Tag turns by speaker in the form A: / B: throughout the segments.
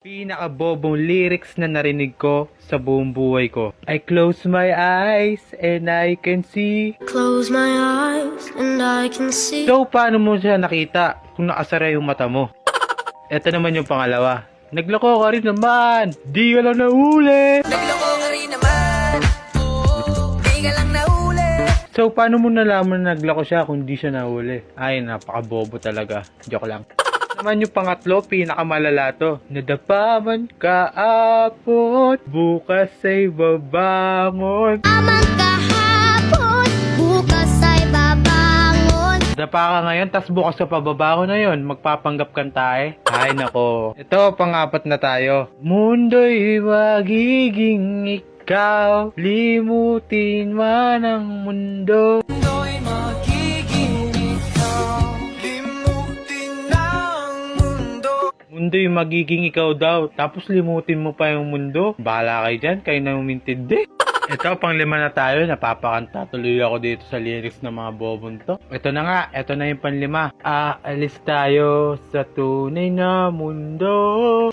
A: Pinakabobong lyrics na narinig ko sa buong buhay ko. I close my eyes and I can see.
B: Close my eyes and I can see.
A: So, paano mo siya nakita kung nakasara yung mata mo? Ito naman yung pangalawa. Nagloko ka rin naman. Di ka lang nahuli.
B: Nagloko ka rin naman. Di ka lang nahuli.
A: So, paano mo nalaman na nagloko siya kung di siya nahuli? Ay, napakabobo talaga. Joke lang. Naman yung pangatlo, pinakamalala to. Nadapaman ka apot, bukas ay babangon.
C: Amang kahapon, bukas ay babangon.
A: Dapa ka ngayon, tas bukas sa pababangon na yun, magpapanggap kang tae. Ay nako. Ito, pang-apat na tayo. Mundo'y magiging ikaw, limutin man ang mundo.
B: Mundo'y magiging ikaw. Limutin na ang mundo.
A: Mundo'y magiging ikaw daw, tapos limutin mo pa yung mundo. Bahala kayo dyan, kayo na umintindi. Ito, pang-5 na tayo. Napapakanta tuloy ako dito sa lyrics ng mga bobon to. Ito na nga, ito na yung pang-5. Aalis tayo sa tunay na mundo.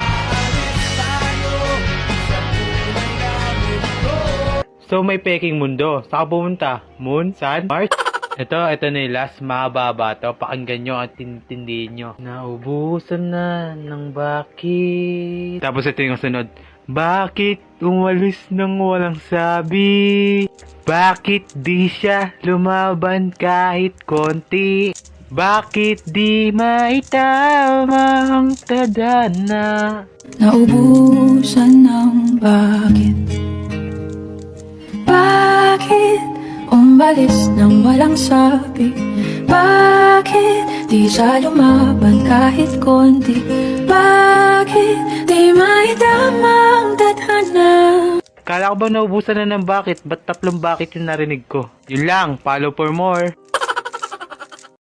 A: So, may peking mundo. Saan ka pumunta? Moon? Sun? Mars? Ito na yung last. Mababa to. Pakinggan nyo at tintindihin nyo. Naubusan na ng bakit. Tapos ito yung sunod. Bakit umalis nang walang sabi? Bakit di siya lumaban kahit konti? Bakit di maitama ang tadhana?
D: Naubusan ng bakit? Bakit umalis nang walang sabi? Bakit di siya lumaban kahit konti? Bakit di maitama ang tadhana?
A: Kala ko ba naubusan na ng bakit? Ba't 3 bakit yung narinig ko? Yun lang, follow for more.